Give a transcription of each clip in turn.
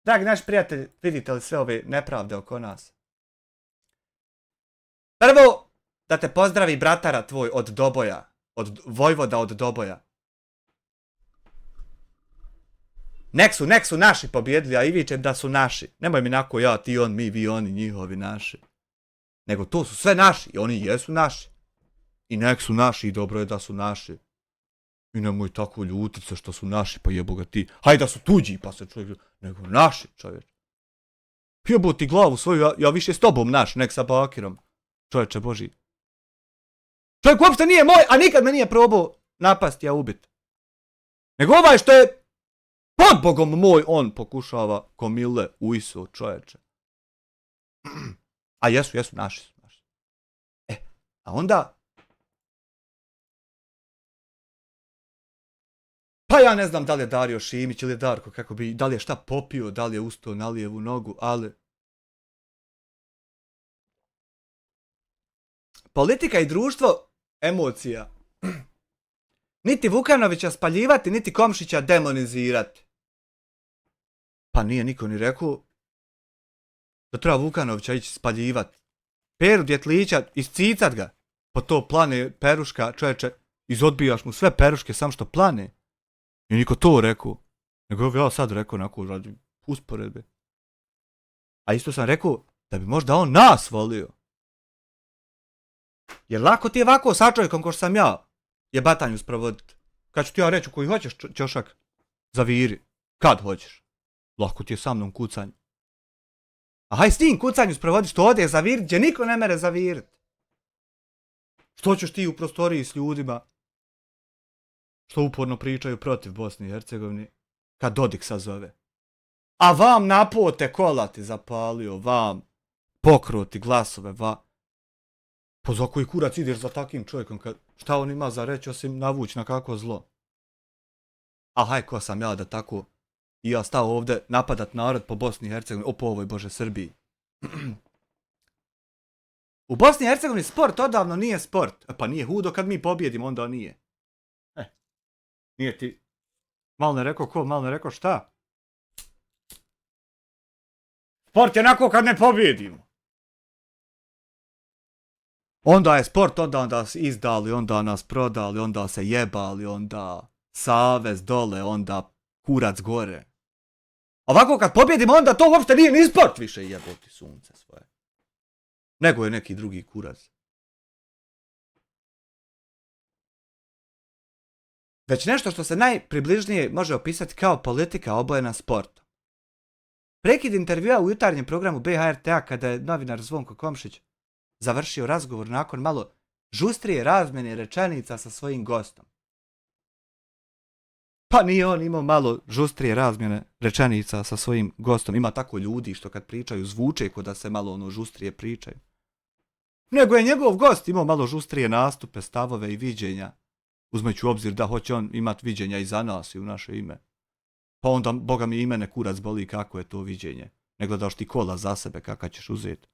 Dragi naši prijatelji, vidite li sve ove nepravde oko nas? Prvo, da te pozdravi bratara tvoj od Doboja. Od Vojvoda od Doboja. Nek su naši pobjedili, a i vičem da su naši. Nemoj mi nako ja, ti, on, mi, vi, oni, njihovi, naši. Nego to su sve naši i oni jesu naši. I nek su naši i dobro je da su naši. I nemoj tako ljutit se što su naši, pa jebo ga ti. Hajde da su tuđi, pa se čovjek... Nego naši, čovječ. Jebo ti glavu svoju, ja više s tobom naš, nek sa Bakirom. Čovječe Boži. Čovjek uopšte nije moj, a nikad me nije probao napasti, ja ubit. Nego ovaj što je pod Bogom moj, on pokušava komile u Isu, čovječe. A jesu, naši su. A onda... Pa ja ne znam da li je Dario Šimić ili Darko, kako bi, da li je šta popio, da li je ustao na lijevu nogu, ali... Politika i društvo, emocija. Niti Vukanovića spaljivati, niti Komšića demonizirati. Pa nije niko ni rekao da treba Vukanovića ići spaljivati. Peru Djetlića, iscicat ga. Po to plane Peruška, čovječe, izodbijaš mu sve Peruške, sam što plane. I niko to rekao. Nego ja sad rekao onako radi usporedbe. A isto sam rekao da bi možda on nas volio. Jer lako ti je ovako sa čovjekom ko što sam ja je batanju sprovoditi. Kad ću ti ja reći koji hoćeš ćošak, zaviri. Kad hoćeš. Lako ti je sa mnom kucanju. A haj s tim kucanju sprovodi što ode zavirit gdje niko ne mere zavirit. Što ćeš ti u prostoriji s ljudima što uporno pričaju protiv Bosne i Hercegovine kad Dodik sazove. A vam napote kola ti zapalio, vam pokroti glasove, pa za koji kurac ideš za takim čovjekom, šta on ima za reći osim navući na kako zlo. A haj ko sam ja da tako i ja stao ovdje napadat narod po Bosni i Hercegovini, po ovoj Bože Srbiji. U Bosni i Hercegovini sport odavno nije sport. Pa nije hudo kad mi pobjedimo, onda nije. Nije ti malo ne rekao ko, malo ne rekao šta. Sport je onako kad ne pobjedimo. Onda je sport, onda nas izdali, onda nas prodali, onda se jebali, onda savez dole, onda kurac gore. Ovako kad pobjedimo, onda to uopšte nije ni sport više, jeboti sunce svoje. Nego je neki drugi kurac. Već nešto što se najpribližnije može opisati kao politika obojena sportom. Prekid intervjua u jutarnjem programu BHRT-a kada je novinar Zvonko Komšić završio razgovor nakon malo žustrije razmjene rečenica sa svojim gostom. Pa nije on imao malo žustrije razmjene rečenica sa svojim gostom. Ima tako ljudi što kad pričaju zvuče ko da se malo ono žustrije pričaju. Nego je njegov gost imao malo žustrije nastupe, stavove i viđenja. Uzmeću u obzir da hoće on imat viđenja i za nas i u naše ime. Pa onda, boga mi, i mene kurac boli kako je to viđenje. Ne gledaš ti kola za sebe kaka ćeš uzeti.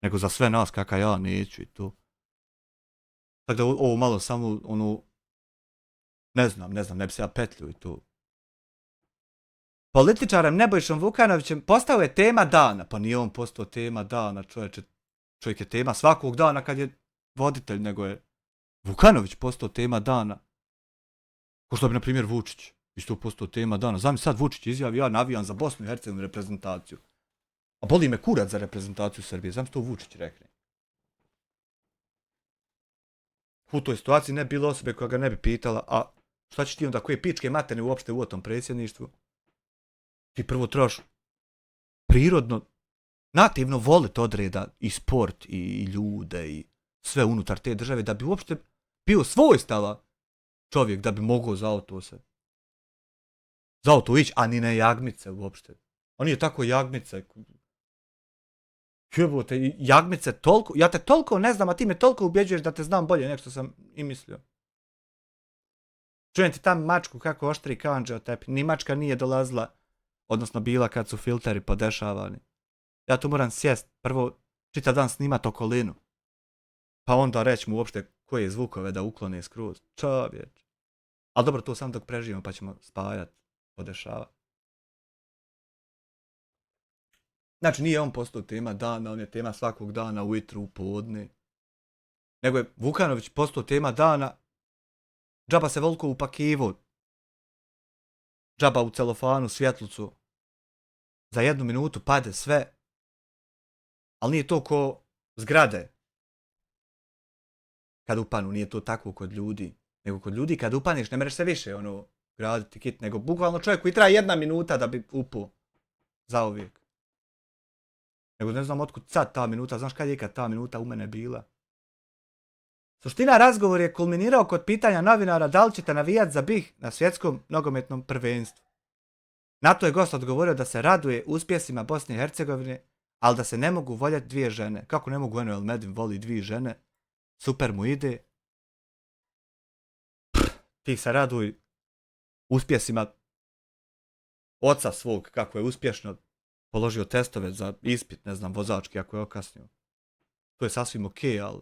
Nego za sve nas kaka ja neću i to. Tako da ovo malo samo, ono, ne znam, ne bi se ja petlju i to. Političarem Nebojšom Vukanovićem postao je tema dana. Pa nije on postao tema dana, čovječe. Čovjek je tema svakog dana kad je voditelj, nego je Vukanović postao tema dana. Ko što bi, na primjer, Vučić isto postao tema dana. Znam sad Vučić izjavi, ja navijam za Bosnu i Hercegovinu reprezentaciju. A boli me kurac za reprezentaciju Srbije. Znam što Vučić rekne. U toj situaciji ne bilo osobe koja ga ne bi pitala, a šta ćeš ti onda, koje pičke materne uopšte u tom predsjedništvu? Ti prvo trebaš prirodno, nativno volit odreda i sport i ljude i sve unutar te države da bi uopšte bio svojstava čovjek da bi mogao za auto ići, a ni ne jagmice uopšte. On je tako jagmice. Jebote, jagmice toliko, ja te toliko ne znam, a ti me toliko ubjeđuješ da te znam bolje nego što sam i mislio. Čujem ti tam mačku kako oštri kanđe o tepi. Ni mačka nije dolazila, odnosno bila kad su filteri podešavani. Ja tu moram sjest, prvo čitav dan snimat okolinu. Pa onda reći mu uopšte koje zvukove da uklone skroz. Čovječ. Ali dobro, to sam dok preživimo pa ćemo spajat, podešavat. Znači nije on postao tema dana, on je tema svakog dana ujutru, u podne. Nego je Vukanović postao tema dana, džaba se volko upakivo, džaba u celofanu, svjetlucu, za 1 minutu pade sve, ali nije to ko zgrade. Kad upanu, nije to tako kod ljudi. Nego kod ljudi kad upaniš ne mereš se više graditi kit, nego bukvalno čovjek koji traje 1 minuta da bi upao zauvijek. Nego ne znam otkud sad ta minuta, znaš kad je kad ta minuta u mene bila. Suština razgovor je kulminirao kod pitanja novinara da li ćete navijati za BiH na svjetskom nogometnom prvenstvu. Na to je gost odgovorio da se raduje uspjesima Bosne i Hercegovine, ali da se ne mogu voljeti 2 žene. Kako ne mogu, Enoel Medin voli 2 žene, super mu ide. Ti se raduj uspjesima oca svog, kako je uspješno položio testove za ispit, ne znam, vozački ako je okasnio. To je sasvim okej, ali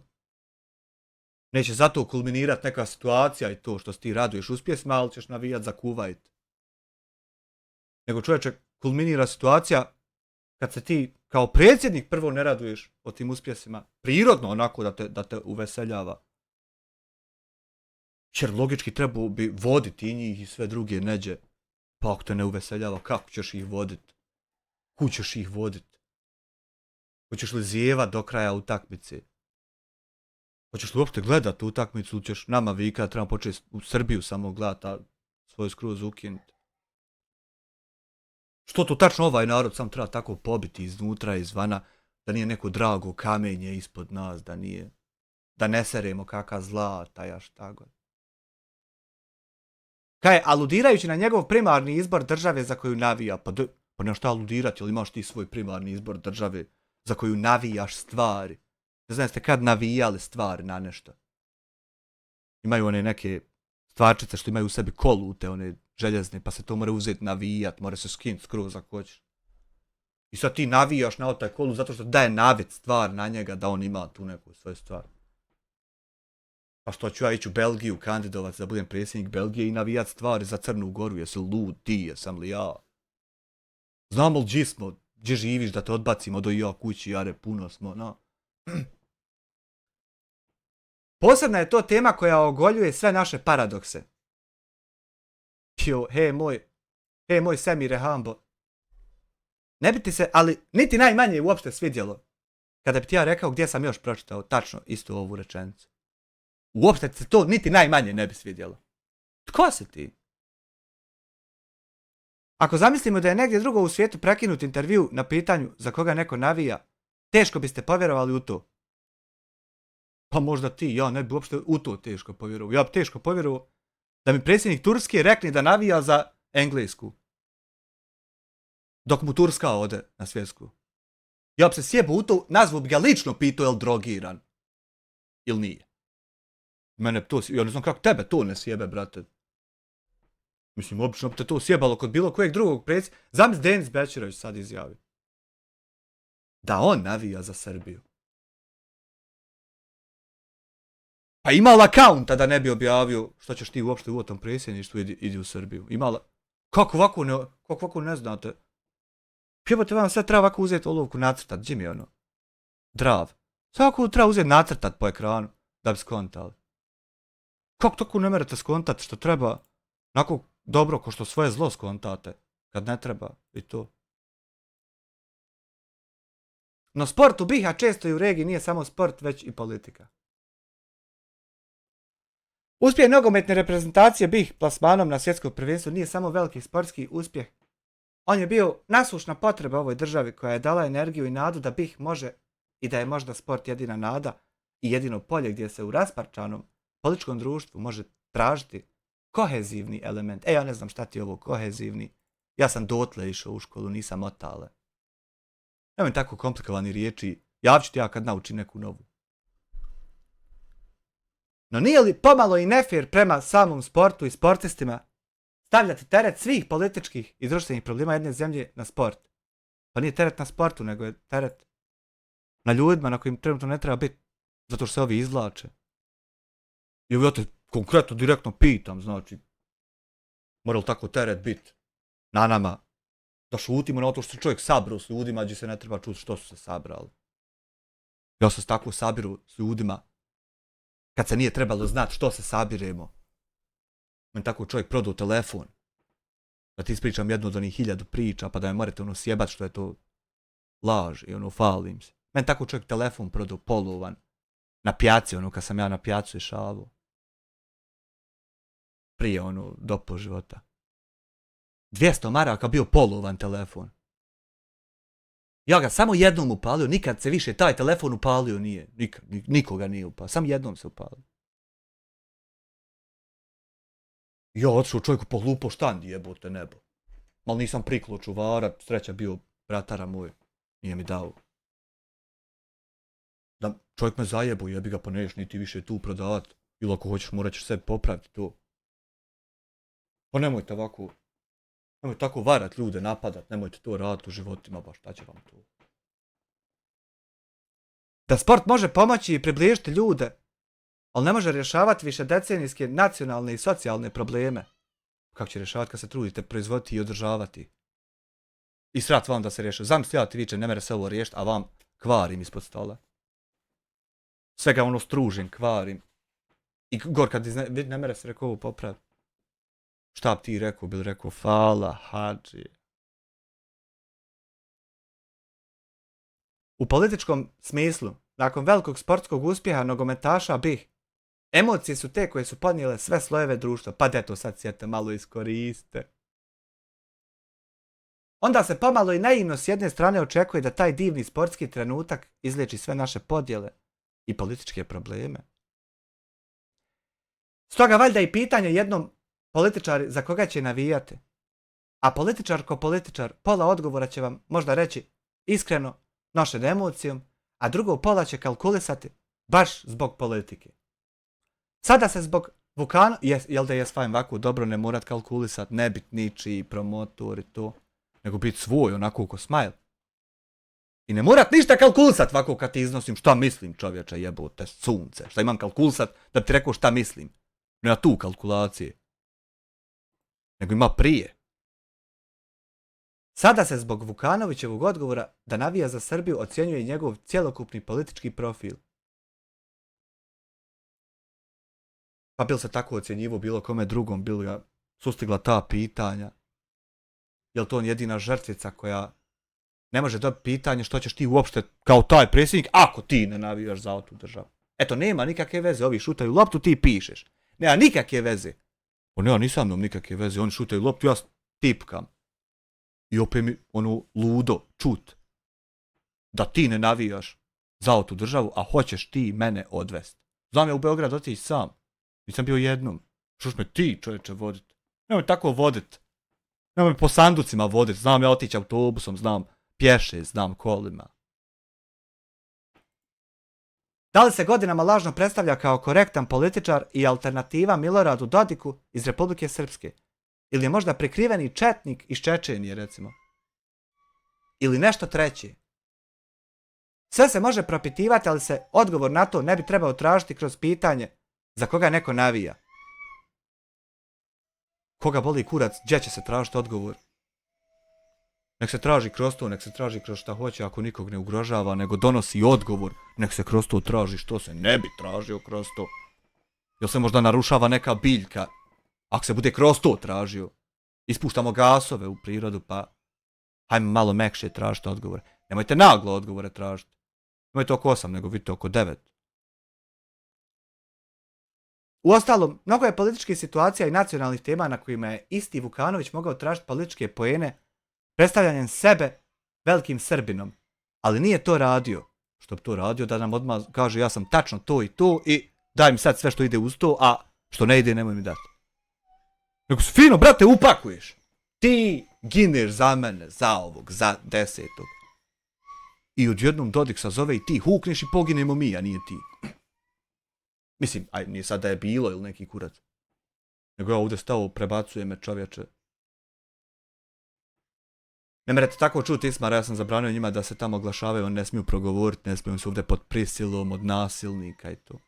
neće zato kulminirati neka situacija i to što si ti raduješ uspjesima, ali ćeš navijat za Kuvajt. Nego čovječe, kulminira situacija kad se ti kao predsjednik prvo ne raduješ o tim uspjesima, prirodno onako da te uveseljava. Jer logički trebao bi voditi i njih i sve druge neđe. Pa ako te ne uveseljava, kako ćeš ih voditi? Kud ćeš ih voditi? Hoćeš li zijevat do kraja utakmice? Hoćeš li uopšte gledati utakmicu, ćeš nama vikat, trebamo početi u Srbiju samo gledati, a svoju skroz ukinuti. Što to tačno ovaj narod sam treba tako pobiti iznutra i izvana, da nije neko drago kamenje ispod nas, da ne seremo kakva zlata, ja šta god. Kaj, aludirajući na njegov primarni izbor države za koju navija, pa nema šta aludirati, ali imaš ti svoj primarni izbor države za koju navijaš stvari. Ne znam, ste kad navijali stvari na nešto. Imaju one neke stvarčice što imaju u sebi kolute, one željezne, pa se to mora uzeti navijat, mora se skinuti skroz ako hoćeš. I sad ti navijaš na taj kolu zato što daje navet stvar na njega da on ima tu neku svoju stvar. Pa što ću ja ići u Belgiju kandidovat da budem predsjednik Belgije i navijat stvari za Crnu Goru, jesi lud ti, jesam li ja? Znamo li gdje smo, gdje živiš da te odbacimo do ja kući, jare puno smo, no. Posebna je to tema koja ogoljuje sve naše paradokse. Jo, hej moj Semire Hambo. Ne bi ti se, ali niti najmanje uopšte svidjelo kada bi ti ja rekao gdje sam još pročitao tačno istu ovu rečenicu. Uopšte se to niti najmanje ne bi svidjelo. Tko si ti? Ako zamislimo da je negdje drugo u svijetu prekinut intervju na pitanju za koga neko navija, teško biste povjerovali u to. Pa možda ti, ja ne bi uopšte u to teško povjerovao. Ja bi teško povjerovao da mi predsjednik Turske rekne da navija za Englesku. Dok mu Turska ode na svjetsku. Ja bi se sjebao u to, nazvao bi ga lično pitao je li drogiran. Ili nije. Mene to, ja ne znam kako tebe to ne sjebe, brate. Mislim, obično bi te to sjebalo kod bilo kojeg drugog predsjednika. Zamisli Denis Bećirović sad izjavi. Da on navija za Srbiju. Pa imala akaunta da ne bi objavio što ćeš ti uopšte u tom predsjedništvu idi u Srbiju. Imala. Kako ovako ne znate? Jebote vam sve treba ovako uzeti olovku nacrtat. Gdje mi je ono? Drav. Sve ovako treba uzeti nacrtat po ekranu da bi skontali. Kako tako ne merete skontati što treba onako dobro ko što svoje zlo skontate kad ne treba i to. No sport u BiH često i u regiji nije samo sport već i politika. Uspjeh nogometne reprezentacije BiH plasmanom na svjetsko prvenstvo nije samo veliki sportski uspjeh. On je bio nasušna potreba ovoj državi koja je dala energiju i nadu da BiH može i da je možda sport jedina nada i jedino polje gdje se u rasparčanom političkom društvu može tražiti kohezivni element. Ja ne znam šta ti je ovo kohezivni. Ja sam dotle išao u školu, nisam otale. Nemoj tako komplikovani riječi, javit ću ti ja kad naučim neku novu. No nije li pomalo i nefer prema samom sportu i sportistima stavljati teret svih političkih i društvenih problema jedne zemlje na sport? Pa nije teret na sportu, nego je teret na ljudima na kojim trenutno ne treba biti, zato što se ovi izvlače. I ja te konkretno, direktno pitam, znači, mora li tako teret biti na nama Da šutimo na to što se čovjek sabru s ljudima gdje se ne treba čuti što su se sabrali. Ja se tako sabiru s ljudima kad se nije trebalo znati što se sabiremo. Meni tako čovjek prodao telefon. Da ti ispričam jednu od onih 1000 priča pa da me morate ono sjebat što je to laž i ono falim se. Meni tako čovjek telefon prodao polovan na pijaci, ono kad sam ja na pijacu išao. Prije ono dopo života. 200 maraka bio polovan telefon. Ja ga samo jednom upalio, nikad se više taj telefon upalio nije. Nikoga nije upalio, samo jednom se upalio. Ja otišao čovjeku pohlupo štandi jebote nebo. Mal nisam priklo čuvara, sreća bio bratara moj. Nije mi dao. Da čovjek me zajebo, jebi ga pa neš niti više tu prodavat. Ili ako hoćeš morat ćeš sebi popraviti to. Pa nemojte ovako. Nemojte tako varat ljude, napadat, nemojte to raditi u životima, baš šta će vam to. Da sport može pomoći i približiti ljude, ali ne može rješavati višedecenijske nacionalne i socijalne probleme. Kako će rješavati kad se trudite proizvoditi i održavati? I srat vam da se riješi. Zamisli ja ti viče, ne mere se ovo riješiti, a vam kvarim ispod stola. Svega ono stružim, kvarim. I gor kad ne mere se rekao ovo popravi. Šta bi ti rekao? Bil rekao, fala, hađi. U političkom smislu, nakon velikog sportskog uspjeha nogometaša BiH, emocije su te koje su podnijele sve slojeve društva, pa deto sad sjete malo iskoriste. Onda se pomalo i naivno s jedne strane očekuje da taj divni sportski trenutak izliječi sve naše podjele i političke probleme. Stoga valjda i pitanje jednom političari za koga će navijati. A političar ko političar, pola odgovora će vam možda reći iskreno, nošen emocijom, a drugo pola će kalkulisati baš zbog politike. Sada se zbog Vukana, jel da je fajn ovako dobro ne morat kalkulisat, ne bit ničiji promotor i to, nego bit svoj onako ko Smile. I ne morat ništa kalkulisat ovako kad ti iznosim šta mislim čovječe jebote sunce, šta imam kalkulisat da bi ti rekao šta mislim. Nema tu kalkulacije. Nego ima prije. Sada se zbog Vukanovićevog odgovora da navija za Srbiju ocjenjuje i njegov cjelokupni politički profil. Pa bil se tako ocjenjivo bilo kome drugom, bil ga sustigla ta pitanja. Jel to on jedina žrtvica koja ne može dobiti pitanje što ćeš ti uopšte kao taj predsjednik ako ti ne navijaš za tu državu. Eto, nema nikakve veze, ovi šutaju loptu, ti pišeš. Nema nikakve veze. Ja nisam mnom nikakve veze, oni šutaju loptu, ja tipkam. I opet mi ono ludo, čut. Da ti ne navijaš za tu državu, a hoćeš ti mene odvesti. Znam ja u Beograd otići sam. Nisam bio jednom. Šoš me ti čovječe vodit. Nemoj tako vodit. Nemoj po sanducima vodit. Znam ja otići autobusom, znam pješe, znam kolima. Da li se godinama lažno predstavlja kao korektan političar i alternativa Miloradu Dodiku iz Republike Srpske? Ili je možda prikriveni četnik iz Čečenije, recimo? Ili nešto treće? Sve se može propitivati, ali se odgovor na to ne bi trebao tražiti kroz pitanje za koga neko navija. Koga boli kurac, gdje će se tražiti odgovor? Nek se traži kroz to, nek se traži kroz šta hoće ako nikog ne ugrožava, nego donosi odgovor, nek se kroz to traži što se ne bi tražio kroz to. Jel se možda narušava neka biljka, ako se bude kroz to tražio? Ispuštamo gasove u prirodu, pa hajmo malo mekše tražiti odgovore. Nemojte naglo odgovore tražiti. Nemojte oko 8, nego vidite oko 9. Uostalom, mnogo je političkih situacija i nacionalnih tema na kojima je isti Vukanović mogao tražiti političke poene predstavljanjem sebe velikim Srbinom, ali nije to radio. Što bi to radio da nam odmah kaže ja sam tačno to i daj mi sad sve što ide uz to, a što ne ide nemoj mi dati. Nego se fino, brate, upakuješ. Ti gineš za mene, za ovog, za 10. I odjednom Dodik sazove i ti hukneš i poginemo mi, a nije ti. Mislim, aj nije sad da je bilo ili neki kurac. Nego ja ovdje stao, prebacuje me čovječe. Ne merete tako čuti Ismara, ja sam zabranio njima da se tamo oglašavaju, oni ne smiju progovoriti, ne smiju se ovdje pod prisilom od nasilnika i to.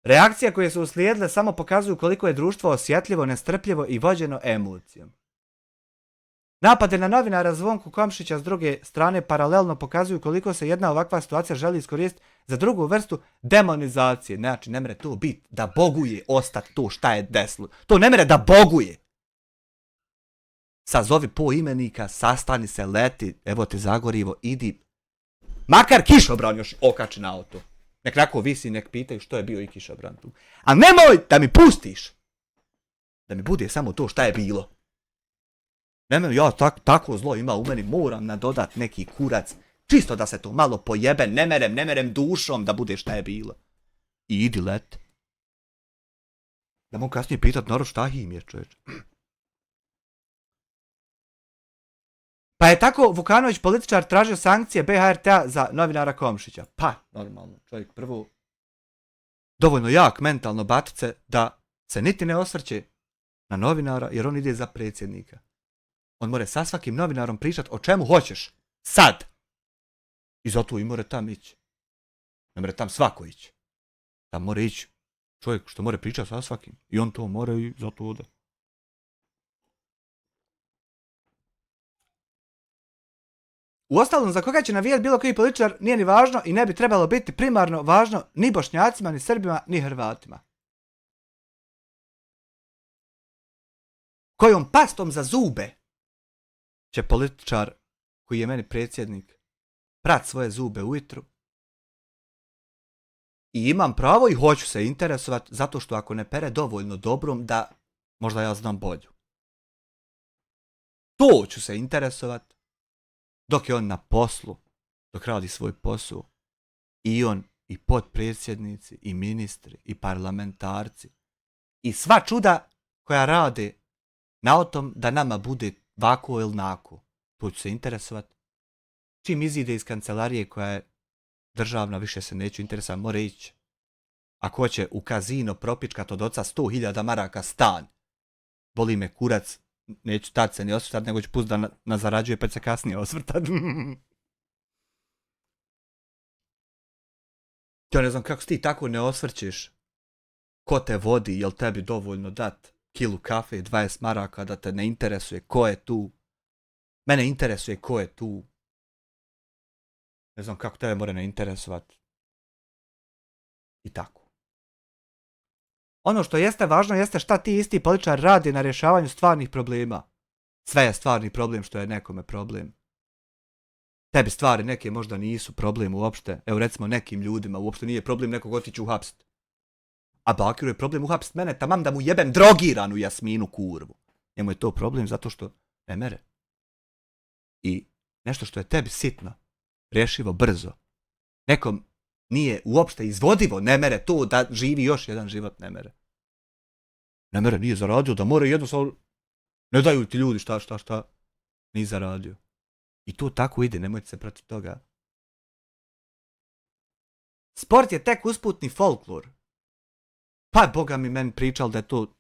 Reakcije koje su uslijedile samo pokazuju koliko je društvo osjetljivo, nestrpljivo i vođeno emocijom. Napade na novinara Zvonku Komšića s druge strane paralelno pokazuju koliko se jedna ovakva situacija želi iskoristiti za drugu vrstu demonizacije. Znači, ne mere to biti da boguje ostati to šta je desilo. To ne mere da boguje. Sazovi po imenika, sastani se, leti, evo te Zagorivo, idi. Makar kišobran još okači na auto. Nek nako visi, nek pitaju što je bio i kišobran tu. A nemoj da mi pustiš. Da mi bude samo to šta je bilo. Nemoj, ja tako zlo ima u meni, moram nadodat neki kurac. Čisto da se to malo pojebe, ne merem dušom da bude šta je bilo. I idi let. Da mogu kasnije pitat narod šta im je, čovječ. Pa je tako Vukanović političar tražio sankcije BHRT-a za novinara Komšića. Pa, normalno, čovjek prvo dovoljno jak mentalno batice da se niti ne osvrće na novinara jer on ide za predsjednika. On more sa svakim novinarom pričat o čemu hoćeš. Sad. I zato i more tam ići. Ne more tam svako ići. Tam more ići čovjek što more pričat sa svakim. I on to more i zato ode. Uostalom, za koga će navijati bilo koji političar nije ni važno i ne bi trebalo biti primarno važno ni Bošnjacima, ni Srbima, ni Hrvatima. Kojom pastom za zube će političar koji je meni predsjednik prat svoje zube ujutru i imam pravo i hoću se interesovati zato što ako ne pere dovoljno dobrom da možda ja znam bolju. To ću se interesovati dok je on na poslu, dok radi svoj posao i on i potpredsjednici i ministri i parlamentarci i sva čuda koja rade na o tom da nama bude vako ili nako. To ću se interesovati. Čim izide iz kancelarije koja je državna, više se neću interesovati, mora ići. Ako hoće u kazino propičkat od oca 100.000 maraka stan, boli me kurac, neću tad se ni osvrtat, nego ću pustiti da na zarađuje pa će se kasnije osvrtat. Ja ne znam kako ti tako ne osvrćeš. Ko te vodi, jel tebi dovoljno dat kilu kafe i 20 maraka da te ne interesuje ko je tu. Mene interesuje ko je tu. Ne znam kako tebe mora ne interesovat. I tako. Ono što jeste važno jeste šta ti isti političar radi na rješavanju stvarnih problema. Sve je stvarni problem što je nekome problem. Tebi stvari neke možda nisu problem uopšte. Evo recimo nekim ljudima uopšte nije problem nekog otići uhapsit. A Bakiru je problem uhapsit mene tamam da mu jebem drogiranu Jasminu kurvu. Njemu je to problem zato što ne mere. I nešto što je tebi sitno, rješivo brzo, nekom nije uopšte izvodivo, ne mere to da živi još jedan život, ne mere. Ne mere, nije zaradio, da mora jednostavno, ne daju ti ljudi šta, nije zaradio. I to tako ide, nemojte se protiv toga. Sport je tek usputni folklor. Pa Boga mi meni pričal da je to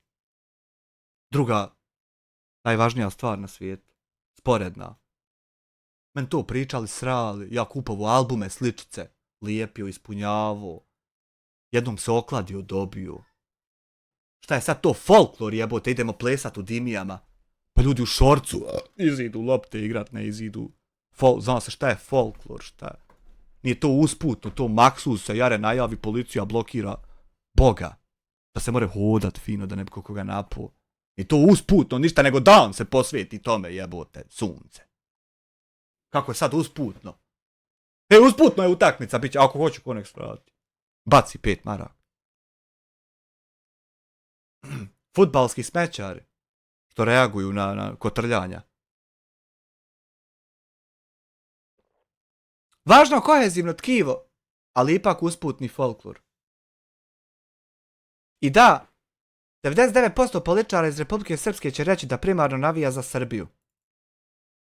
druga najvažnija stvar na svijetu. Sporedna. Men to pričali, srali, ja kupovo albume, sličice, lijepio, ispunjavo, jednom se okladio, dobio. Šta je sad to folklor jebote, idemo plesat u dimijama, pa ljudi u šorcu, izidu lopte igrat, ne izidu. Zna se šta je folklor, šta je. Nije to usputno, to maksus se jare najavi, policija blokira Boga. Da se more hodat fino, da ne bi koga napo. I to usputno, ništa nego dan se posvijeti tome jebote, sunce. Kako je sad usputno? Usputno je utakmica, bit će, ako hoću konek strati. Baci 5 maraka. Fudbalski smećari, što reaguju na kotrljanja. Važno kohezivno tkivo, ali ipak usputni folklor. I da, 99% političara iz Republike Srpske će reći da primarno navija za Srbiju.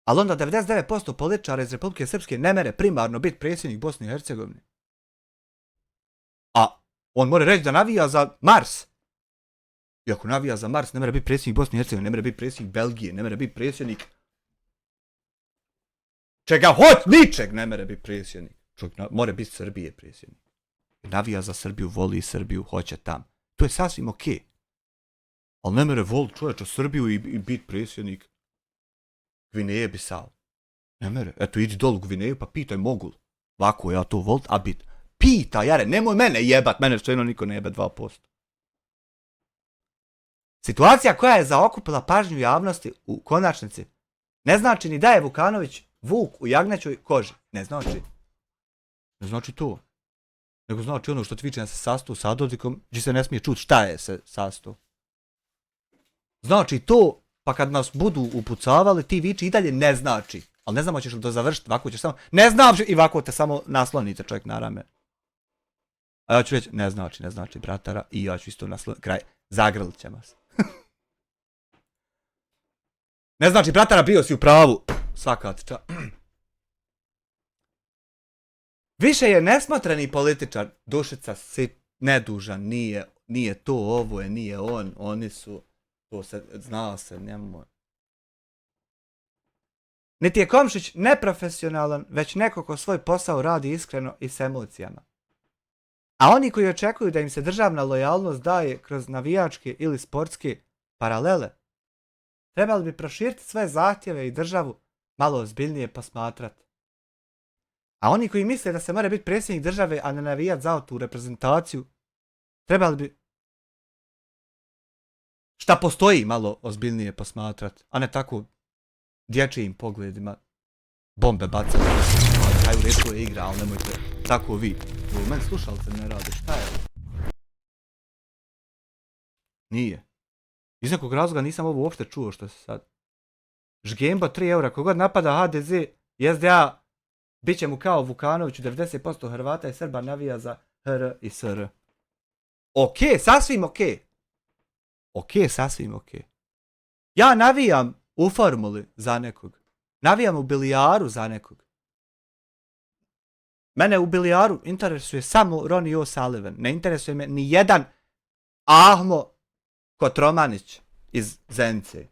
Ali onda 99% političara iz Republike Srpske ne mere primarno biti predsjednik Bosne i Hercegovine. A on mora reći da navija za Mars. I ako navija za Mars, ne mere biti predsjednik Bosne i Hercegovine, ne mere biti predsjednik Belgije, ne mere biti predsjednik čega hoć, ničeg ne mere biti predsjednik. Čovjek mora biti Srbije predsjednik. Navija za Srbiju, voli Srbiju, hoće tam. To je sasvim okej. Ali ne mere voli čovječa Srbiju i biti predsjednik Gvineje Bisao. Ne mere, eto idi dolu u Gvineju pa pitaj Mogul. Ovako ja to volit, a bit. Pitaj, jare, nemoj mene jebat, mene što jedno niko ne jebe 2%. Situacija koja je zaokupila pažnju javnosti u konačnici ne znači ni da je Vukanović vuk u jagnjećoj koži. Ne znači. Ne znači to. Nego znači ono što Twitch se sastu sa Dodikom, gdje se ne smije čuti šta je se sastu. Znači to, pa kad nas budu upucavali, ti viči i dalje ne znači. Ali ne znamo ćeš li to završiti, ovako ćeš samo, ne znam, i ovako te samo naslonite čovjek na rame. A ja ću reći, ne znači, bratara, i ja ću isto nasloniti, kraj, zagrlit ćemo se. Ne znači, bratara, bio si u pravu. Svaka ti čast. Više je nesmotreni političar, Dušica, si nedužan, nije to, ovo je, nije on, oni su, to se, znao se, njemu. Niti je Komšić neprofesionalan, već neko ko svoj posao radi iskreno i s emocijama. A oni koji očekuju da im se državna lojalnost daje kroz navijačke ili sportske paralele, trebali bi proširiti svoje zahtjeve i državu malo ozbiljnije posmatrati. A oni koji misle da se mora biti predsjednik države, a ne navijat za tu reprezentaciju, trebali bi šta postoji malo ozbiljnije posmatrati, a ne tako dječjim pogledima bombe bacati. Haju reći je igra, ali nemojte tako vi. U meni slušalce ne rade, šta je? Nije. Iz nekog razloga nisam ovo uopšte čuo što se sad. Žgembo 3 eura, kogod napada HDZ i SDA, bit će mu kao Vukanoviću, 90% Hrvata i Srba navija za HR i SR. Ok, sasvim ok. Ok, sasvim ok. Ja navijam u formuli za nekog. Navijam u bilijaru za nekog. Mene u bilijaru interesuje samo Ronnie O'Sullivan. Ne interesuje me ni jedan Ahmo Kotromanić iz Zenice.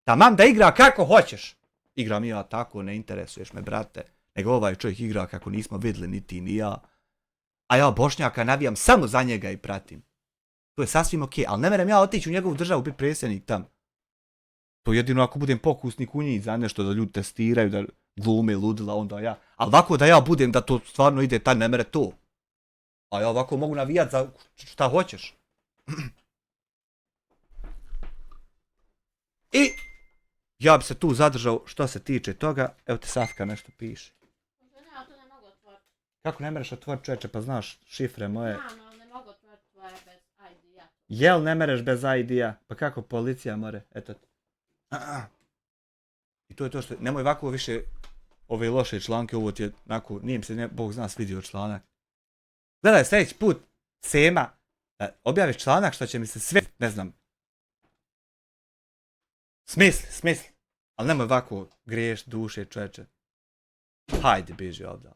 Tamam da igra kako hoćeš. Igram ja tako, ne interesuješ me, brate. Nego ovaj čovjek igra kako nismo vidjeli ni ti ni ja. A ja Bošnjaka navijam samo za njega i pratim. To je sasvim ok, ali ne merem ja otići u njegovu državu biti predsjednik tam. To jedino ako budem pokusnik u njih za nešto da ljudi testiraju, da glume ludila, onda ja. Ali ovako da ja budem da to stvarno ide, taj ne mere to. A ja ovako mogu navijat za šta hoćeš. I ja bi se tu zadržao što se tiče toga. Evo te Safka nešto piše. Ja to ne mogu otvoriti. Kako ne mereš otvoriti, čoveče, pa znaš šifre moje. Znam, ali ne mogu otvoriti tvoje bez ID-a. Jel ne mereš bez ID-a? Pa kako policija more? Eto. I to je to što, nemoj ovako više ove loše članke, ovo ti je onako, nije mi se, Bog zna, svidio članak. Gledaj, sljedeći put, Sema, objaviš članak što će mi se sve, ne znam, smisli, ali nemoj ovako griješ duše, čoveče. Hajde, beži ovdje.